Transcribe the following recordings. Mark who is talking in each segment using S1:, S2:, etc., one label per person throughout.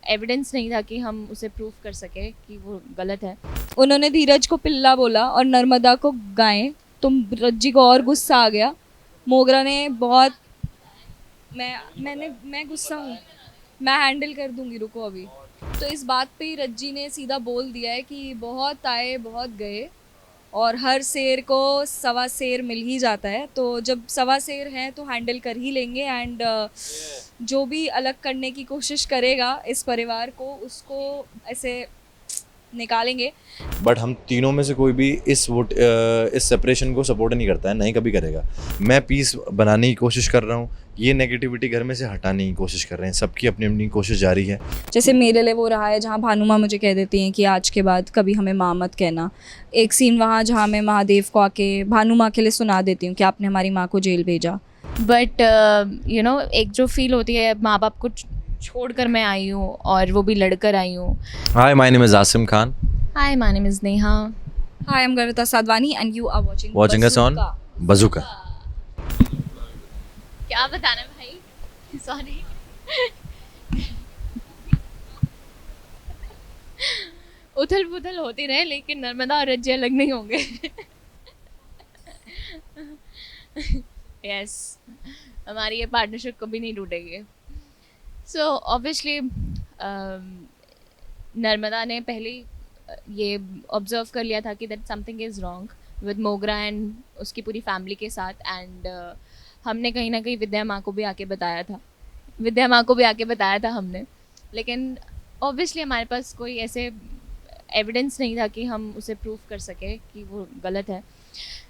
S1: Evidence नहीं था कि हम उसे प्रूव कर सके कि वो गलत है।
S2: उन्होंने धीरज को पिल्ला बोला और नर्मदा को गायें, तो रज्जी को और गुस्सा आ गया। मोगरा ने बहुत मैं गुस्सा हूँ, मैं हैंडल कर दूंगी, रुको अभी। तो इस बात पे ही रज्जी ने सीधा बोल दिया है कि बहुत आए बहुत गए, और हर शेर को सवा शेर मिल ही जाता है। तो जब सवा शेर हैं तो हैंडल कर ही लेंगे। एंड जो भी अलग करने की कोशिश करेगा इस परिवार को, उसको ऐसे निकालेंगे।
S3: बट हम तीनों में से कोई भी इस सेपरेशन को सपोर्ट नहीं करता है, नहीं कभी करेगा। मैं पीस बनाने की कोशिश कर रहा हूँ, ये नेगेटिविटी घर में से हटाने की कोशिश कर रहे हैं, सबकी अपनी अपनी कोशिश जारी है।
S2: जैसे मेरे लिए वो रहा है जहाँ भानु माँ मुझे कह देती हैं कि आज के बाद कभी हमें माँ मत कहना। एक सीन वहाँ जहाँ मैं महादेव को आके भानु माँ के लिए सुना देती हूँ कि आपने हमारी माँ को जेल भेजा।
S1: बट एक जो फील होती है, माँ बाप को छोड़कर मैं आई हूँ और वो भी लड़कर आई हूँ।
S3: Hi, my name is Asim Khan.
S1: Hi, my name is Neha.
S2: Hi, I am Garvita Sadhwani and you are
S3: watching us on Bazooka.
S1: क्या बताना भाई, सॉरी। उथल पुथल होती रहे, लेकिन नर्मदा और रज्जी अलग नहीं होंगे। यस, हमारी ये पार्टनरशिप कभी नहीं टूटेगी। सो ऑब्वियसली नर्मदा ने पहले ये ऑब्जर्व कर लिया था कि that something is wrong with मोगरा एंड उसकी पूरी फैमिली के साथ। एंड हमने कहीं ना कहीं विद्या माँ को भी आके बताया था हमने। लेकिन ऑब्वियसली हमारे पास कोई ऐसे एविडेंस नहीं था कि हम उसे प्रूव कर सके कि वो गलत है।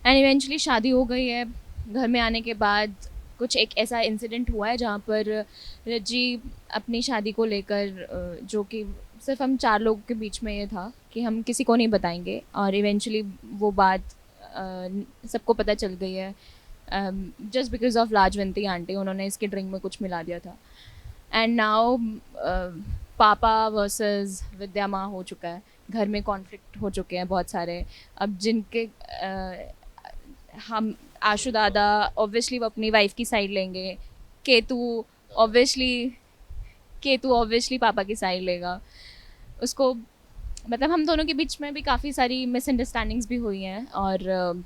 S1: एंड इवेंचुअली शादी हो गई है। घर में आने के बाद कुछ एक ऐसा इंसिडेंट हुआ है जहाँ पर रज्जी अपनी शादी को लेकर, जो कि सिर्फ हम 4 लोगों के बीच में ये था कि हम किसी को नहीं बताएंगे, और इवेंचुअली वो बात सबको पता चल गई है just because of Lajwanti aunty. उन्होंने इसके ड्रिंक में कुछ मिला दिया था। एंड नाउ पापा वर्सेस विद्या माँ हो चुका है। घर में कॉन्फ्लिक्ट हो चुके हैं बहुत सारे। अब जिनके हम आशु दादा ऑब्वियसली वो अपनी वाइफ की साइड लेंगे। केतु ऑब्वियसली पापा की साइड लेगा। उसको मतलब हम दोनों के बीच में भी काफ़ी सारी मिसअंडरस्टैंडिंग्स भी हुई हैं। और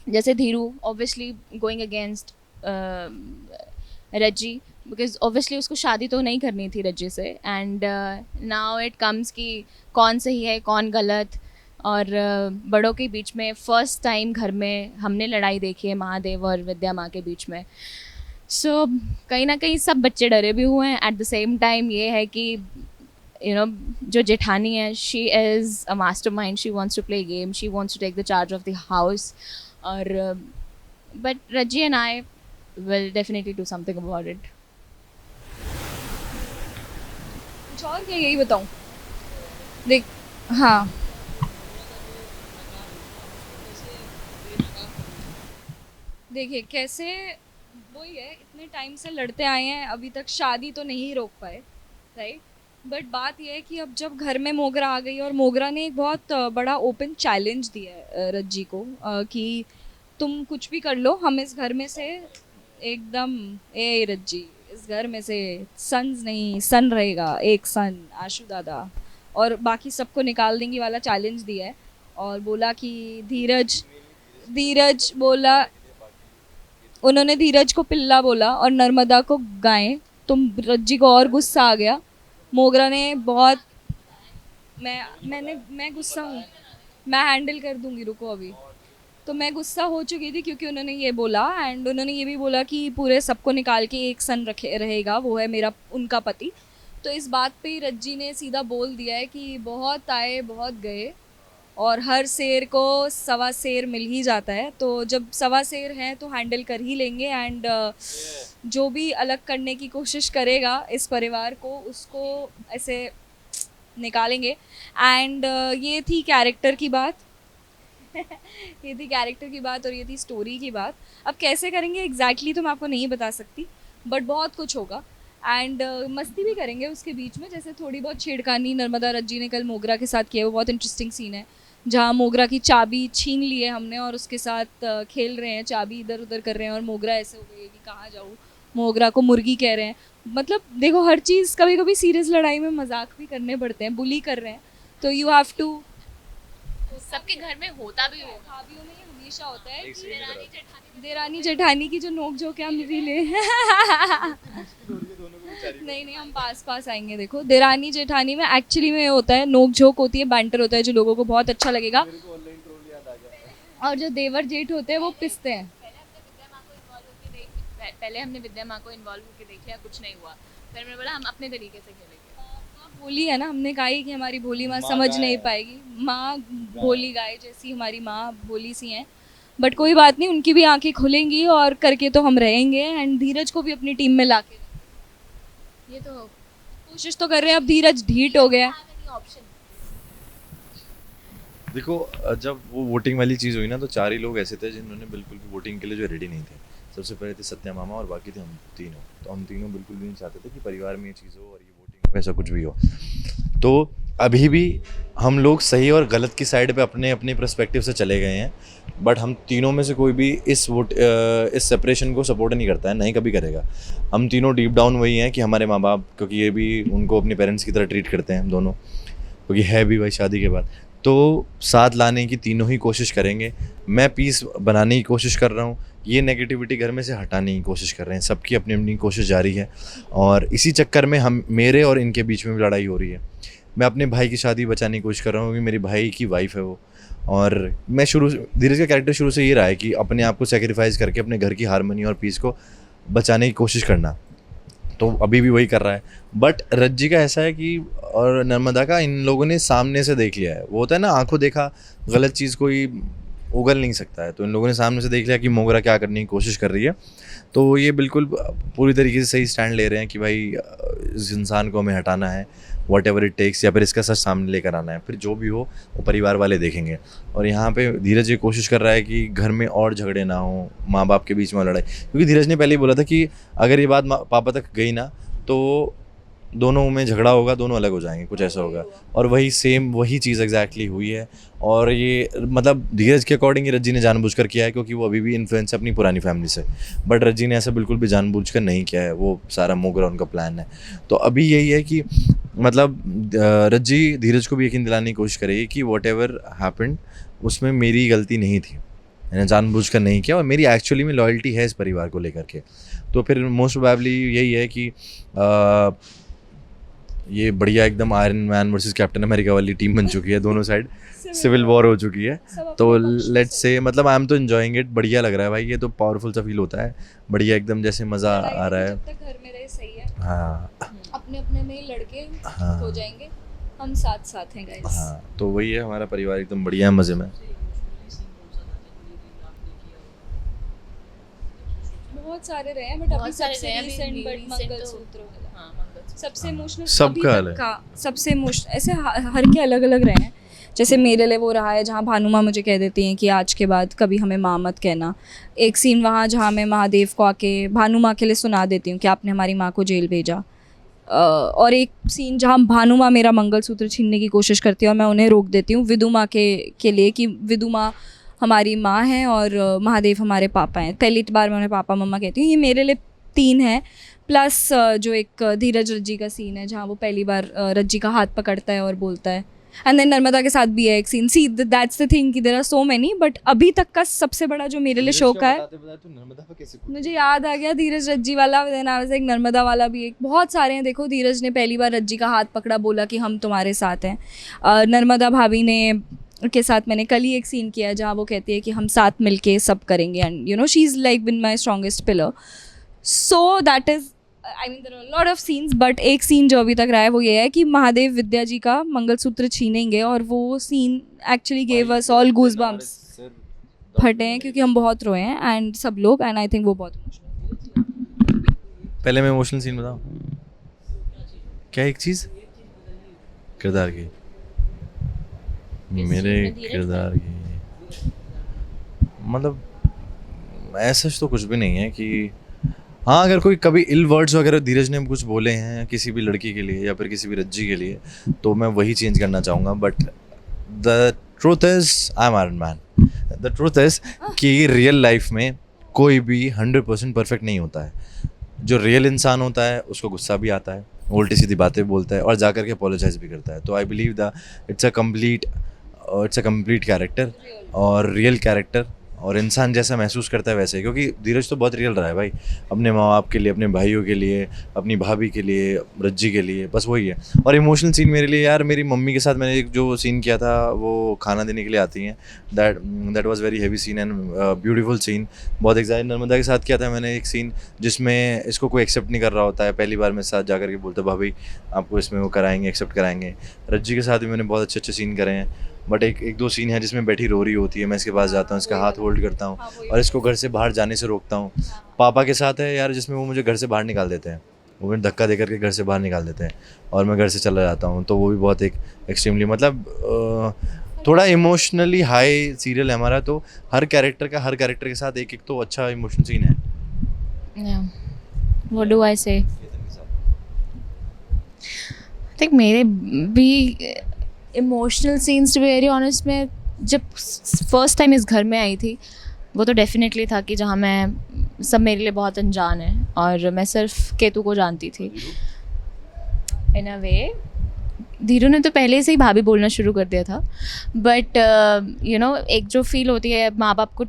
S1: जैसे Dhiru obviously going against Rajji, because obviously उसको शादी तो नहीं करनी थी रज्जी से। एंड नाउ इट कम्स कि कौन सही है कौन गलत। और बड़ों के बीच में फर्स्ट टाइम घर में हमने लड़ाई देखी है महादेव और विद्या माँ के बीच में। सो कहीं ना कहीं सब बच्चे डरे भी हुए हैं। एट द सेम टाइम ये है कि जो जेठानी है, she is a mastermind, she wants to play game, she wants to take the charge of the house. और but Rajji and I will definitely do something about it.
S2: कुछ और क्या, यही बताऊँ? देख, हाँ, देखिए कैसे वही है, इतने टाइम से लड़ते आए हैं, अभी तक शादी तो नहीं रोक पाए, राइट। बट बात यह है कि अब जब घर में मोगरा आ गई, और मोगरा ने एक बहुत बड़ा ओपन चैलेंज दिया है रज्जी को, कि तुम कुछ भी कर लो, हम इस घर में से एकदम, ए रज्जी, इस घर में से सन्स नहीं, सन रहेगा, एक सन आशु दादा, और बाकी सबको निकाल देंगी वाला चैलेंज दिया है। और बोला कि धीरज बोला, उन्होंने धीरज को पिल्ला बोला और नर्मदा को गायें, तो रज्जी को और गुस्सा आ गया। मोगरा ने बहुत मैं गुस्सा हूँ, मैं हैंडल कर दूंगी, रुको अभी। तो मैं गुस्सा हो चुकी थी क्योंकि उन्होंने ये बोला। एंड उन्होंने ये भी बोला कि पूरे सबको निकाल के एक सन रहेगा, वो है मेरा उनका पति। तो इस बात पे ही रज्जी ने सीधा बोल दिया है कि बहुत आए बहुत गए, और हर शेर को सवा शेर मिल ही जाता है। तो जब सवा शेर हैं तो हैंडल कर ही लेंगे। एंड जो भी अलग करने की कोशिश करेगा इस परिवार को, उसको ऐसे निकालेंगे। एंड ये थी कैरेक्टर की बात। ये थी कैरेक्टर की बात और ये थी स्टोरी की बात। अब कैसे करेंगे एग्जैक्टली तो मैं आपको नहीं बता सकती, बट बहुत कुछ होगा। एंड मस्ती भी करेंगे उसके बीच में, जैसे थोड़ी बहुत छेड़खानी नर्मदा रज्जी ने कल मोगरा के साथ किया, वो बहुत इंटरेस्टिंग सीन है जहाँ मोगरा की चाबी छीन ली है हमने और उसके साथ खेल रहे हैं, चाबी इधर उधर कर रहे हैं, और मोगरा ऐसे हो गई है कि कहाँ जाऊँ, मोगरा को मुर्गी कह रहे हैं। मतलब देखो हर चीज़, कभी कभी सीरियस लड़ाई में मजाक भी करने पड़ते हैं, बुली कर रहे हैं, तो यू हैव टू।
S1: सबके घर में होता भी होगा।
S2: भाभीयों में ये हमेशा होता है।
S3: एक सही में
S1: देरानी जेठानी
S2: देरानी जेठानी की जो नोक झोंक है हम भी ले नहीं नहीं, हम पास पास आएंगे। देखो देरानी जेठानी में एक्चुअली में ये होता है, नोक झोंक होती है, बैंटर होता है जो लोगों को बहुत अच्छा लगेगा, और जो देवर जेठ होते हैं वो पिसते हैं।
S1: पहले हमने विद्या माँ को इन्वॉल्व होकर देख लिया, कुछ नहीं हुआ। फिर मैंने बोला हम अपने तरीके से खेलेंगे।
S2: माँ भोली है ना, हमने कहा ही कि हमारी भोली माँ
S3: माँ
S2: समझ
S3: गाय
S2: नहीं
S3: है।
S2: पाएगी। माँ भोली गाय जैसी, हमारी माँ भोली सी हैं, बट कोई बात नहीं, उनकी भी आंखें खुलेंगी और करके तो हम रहेंगे। एंड धीरज को भी अपनी टीम में लाके
S1: ये तो
S2: कोशिश तो कर रहे हैं। अब धीरज ढीठ हो गया है।
S1: ऑप्शन
S3: देखो जब वो वोटिंग वाली चीज़ हुई ना, तो 4 ही लोग ऐसे थे जिन्होंने बिल्कुल भी वोटिंग के लिए जो रेडी नहीं थे। सबसे पहले थे सत्या मामा और बाकी थे हम तीनों। तो हम तीनों बिल्कुल भी नहीं चाहते थे कि परिवार में ये चीज़ हो और ये वोटिंग हो, ऐसा कुछ भी हो। तो अभी भी हम लोग सही और गलत की साइड पे अपने अपने पर्सपेक्टिव से चले गए हैं, बट हम तीनों में से कोई भी इस सेपरेशन को सपोर्ट नहीं करता है, नहीं कभी करेगा। हम तीनों डीप डाउन वही हैं कि हमारे माँ बाप, क्योंकि ये भी उनको अपने पेरेंट्स की तरह ट्रीट करते हैं हम दोनों, क्योंकि है भी भाई शादी के बाद। तो साथ लाने की तीनों ही कोशिश करेंगे। मैं पीस बनाने की कोशिश कर रहा हूँ, ये नेगेटिविटी घर में से हटाने की कोशिश कर रहे हैं। सबकी अपनी अपनी कोशिश जारी है, और इसी चक्कर में हम मेरे और इनके बीच में भी लड़ाई हो रही है। मैं अपने भाई की शादी बचाने की कोशिश कर रहा हूँ, क्योंकि मेरी भाई की वाइफ है वो। और मैं धीरज का कैरेक्टर शुरू से ये रहा है कि अपने आप को सेक्रीफाइस करके अपने घर की हारमोनी और पीस को बचाने की कोशिश करना, तो अभी भी वही कर रहा है। बट रज्जी का ऐसा है कि, और नर्मदा का, इन लोगों ने सामने से देख लिया है। वो होता है ना, आंखों देखा गलत चीज़ कोई उगल नहीं सकता है। तो इन लोगों ने सामने से देख लिया कि मोगरा क्या करने की कोशिश कर रही है। तो ये बिल्कुल पूरी तरीके से सही स्टैंड ले रहे हैं कि भाई इस इंसान को हमें हटाना है, वॉट एवर इट टेक्स, या फिर इसका सच सामने लेकर आना है। फिर जो भी हो वो परिवार वाले देखेंगे। और यहाँ पे धीरज ये कोशिश कर रहा है कि घर में और झगड़े ना हो, माँ बाप के बीच में लड़ाई। क्योंकि धीरज ने पहले ही बोला था कि अगर ये बात पापा तक गई ना, तो दोनों में झगड़ा होगा, दोनों अलग हो जाएंगे, कुछ ऐसा होगा। और वही चीज़ एग्जैक्टली हुई है। और ये मतलब धीरज के अकॉर्डिंग ही रज्जी ने जानबूझकर किया है, क्योंकि वो अभी भी इन्फ्लुएंस है अपनी पुरानी फैमिली से। बट रज्जी ने ऐसा बिल्कुल भी जानबूझकर नहीं किया है, वो सारा मोगरा उनका प्लान है। तो अभी यही है कि मतलब रज्जी धीरज को भी यकीन दिलाने की कोशिश करेगी कि वॉट एवर हैपेंड उसमें मेरी गलती नहीं थी, मैंने जानबूझकर नहीं किया, और मेरी एक्चुअली में लॉयल्टी है इस परिवार को लेकर के। तो फिर मोस्ट प्रोबेबली यही है कि ये बढ़िया एकदम iron man versus captain America वाली टीम बन चुकी है, दोनों साइड सिविल वॉर हो चुकी है। तो लेट्स से मतलब आई एम तो एंजॉइंग इट, बढ़िया लग रहा है भाई। ये तो पावरफुल सा फील होता है, बढ़िया एकदम, जैसे मज़ा आ रहा है।
S2: जब तक घर में रहे सही है।
S3: हाँ
S2: अपने अपने में लड़के
S3: हाँ।
S2: हो जाएंगे, हम साथ साथ हैं गाइस।
S3: हाँ, तो वही है, हमारा परिवार एकदम बढ़िया है, मज़े में।
S2: बहुत सारे रहे हैं, बट अभी
S1: बहुत सारे
S2: सबसे
S1: रहे हैं, अभी
S2: रिसेंट बट
S1: recent तो-
S2: मंगलसूत्र वाला
S1: हाँ, मंगलसूत्र।
S2: सबसे इमोशनल
S3: सबका अलग।
S2: सबसे इमोशनल ऐसे हर के अलग अलग रहे हैं। जैसे मेरे लिए वो रहा है जहाँ भानु माँ मुझे कह देती हैं कि आज के बाद कभी हमें माँ मत कहना। एक सीन वहाँ जहाँ मैं महादेव को आके भानु माँ के लिए सुना देती हूँ कि आपने हमारी माँ को जेल भेजा। और एक सीन जहाँ भानु माँ मेरा मंगलसूत्र छीनने की कोशिश करती है और मैं उन्हें रोक देती हूँ विदु माँ के लिए, कि विदु माँ हमारी माँ हैं और महादेव हमारे पापा हैं। पहली बार मैं उन्हें पापा मम्मा कहती हूँ। ये मेरे लिए 3 है। प्लस जो एक धीरज रज्जी का सीन है जहाँ वो पहली बार रज्जी का हाथ पकड़ता है और बोलता है। एंड देन नर्मदा के साथ भी है एक scene. See that's the thing कि there are so many, but अभी तक का सबसे बड़ा जो मेरे लिए शो का है, मुझे याद आ गया धीरज रज्जी वाला, देन आई वाज एक नर्मदा वाला भी एक। बहुत सारे हैं। देखो धीरज ने पहली बार रज्जी का हाथ पकड़ा, बोला कि हम तुम्हारे साथ हैं। नर्मदा भाभी ने के साथ मैंने कल ही एक सीन किया जहाँ वो कहती है कि हम साथ मिलके सब करेंगे, and you know she is like been my strongest pillar. So that is, I mean there are lot of scenes, but एक सीन जो अभी तक रहा है वो ये है कि महादेव विद्या जी का मंगलसूत्र छीनेंगे, और वो scene actually gave us all goose bumps. फटे हैं क्योंकि हम बहुत रोए हैं एंड सब लोग, एंड आई थिंक वो बहुत इमोशनल।
S3: पहले मैं इमोशनल सीन बताऊं क्या? एक चीज़ किरदार की, मेरे किरदार की, मतलब ऐसा तो कुछ भी नहीं है कि हाँ, अगर कोई कभी इल वर्ड्स वगैरह धीरज ने कुछ बोले हैं किसी भी लड़की के लिए या फिर किसी भी रज्जी के लिए, तो मैं वही चेंज करना चाहूँगा। But the truth is I am Iron man. The truth is कि रियल लाइफ में कोई भी 100% परफेक्ट नहीं होता है। जो रियल इंसान होता है उसको गुस्सा भी आता है, उल्टी सीधी बातें बोलता है और जा कर के अपोलोजाइज भी करता है. तो I believe the it's a complete character और रियल कैरेक्टर, और इंसान जैसा महसूस करता है वैसे ही, क्योंकि धीरज तो बहुत रियल रहा है भाई, अपने माँ बाप के लिए, अपने भाइयों के लिए, अपनी भाभी के लिए, रज्जी के लिए, बस वही है. और इमोशनल सीन मेरे लिए यार, मेरी मम्मी के साथ मैंने एक जो सीन किया था, वो खाना देने के लिए आती हैं, that was very heavy scene and beautiful scene. बहुत एग्जैक्ट. नर्मदा के साथ किया था मैंने एक सीन जिसमें इसको कोई एक्सेप्ट नहीं कर रहा होता है, पहली बार मेरे साथ जाकर के बोलता भाभी आपको इसमें वो कराएंगे, एक्सेप्ट कराएंगे. रज्जी के साथ भी मैंने बहुत अच्छे सीन करे हैं, बट एक दो सीन है जिसमें बैठी रो रही होती है, मैं इसके पास जाता हूँ, इसका हाथ होल्ड करता हूँ और इसको घर से बाहर जाने से रोकता हूँ. पापा के साथ है यार जिसमें वो मुझे घर से बाहर निकाल देते हैं, वो मुझे धक्का देकर के घर से बाहर निकाल देते हैं और मैं घर से चला जाता हूँ. तो वो भी बहुत एक एक्सट्रीमली, मतलब थोड़ा इमोशनली हाई सीरियल है हमारा, तो हर कैरेक्टर के साथ एक तो अच्छा इमोशनल सीन है.
S1: Yeah. What do I say? I think मेरे भी emotional scenes, to be very honest, मैं जब फर्स्ट टाइम इस घर में आई थी वो तो डेफिनेटली था कि जहाँ मैं, सब मेरे लिए बहुत अनजान है और मैं सिर्फ केतु को जानती थी. इन अ वे धीरू ने तो पहले से ही भाभी बोलना शुरू कर दिया था, बट यू नो एक जो फील होती है, माँ बाप को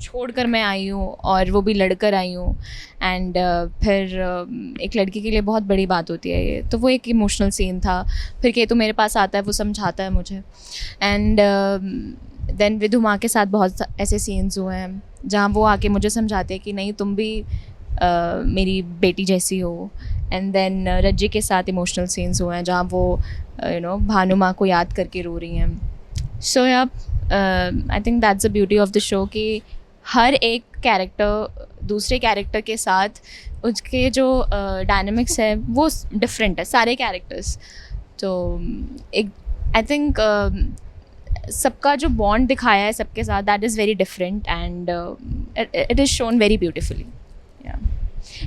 S1: छोड़कर मैं आई हूँ और वो भी लड़कर आई हूँ, एंड फिर एक लड़की के लिए बहुत बड़ी बात होती है ये, तो वो एक इमोशनल सीन था. फिर केतु मेरे पास आता है, वो समझाता है मुझे, एंड देन विधु माँ के साथ बहुत ऐसे सीन्स हुए हैं जहाँ वो आके मुझे समझाते हैं कि नहीं तुम भी मेरी बेटी जैसी हो. एंड देन रज्जी के साथ इमोशनल सीन्स हुए हैं जहाँ वो यू नो भानु माँ को याद करके रो रही हैं. सो या I think that's the beauty of the show कि हर एक कैरेक्टर दूसरे कैरेक्टर के साथ उसके जो डायनामिक्स है वो डिफरेंट है, सारे कैरेक्टर्स. तो एक आई थिंक सबका जो बॉन्ड दिखाया है सबके साथ, that is very different and it is shown very beautifully.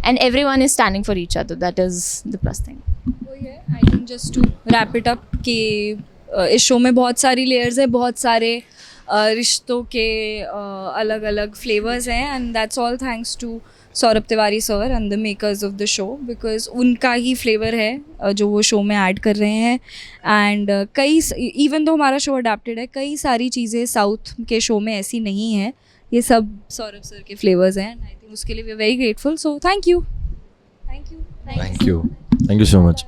S1: And everyone is standing for each other, that is the plus thing.
S2: वही है, I think just to wrap it up कि इस शो में बहुत सारी लेयर्स है, बहुत सारे रिश्तों के अलग अलग फ्लेवर्स हैं, and that's all thanks to Saurabh Tiwari sir and the makers of the show, because उनका ही फ्लेवर है जो वो शो में ऐड कर रहे हैं. एंड कई, इवन दो हमारा शो अडेप्टेड है, कई सारी चीज़ें साउथ के शो में ऐसी नहीं है, ये सब सौरभ सर के फ्लेवर्स हैं. आई थिंक उसके लिए we are very grateful. So thank you so much.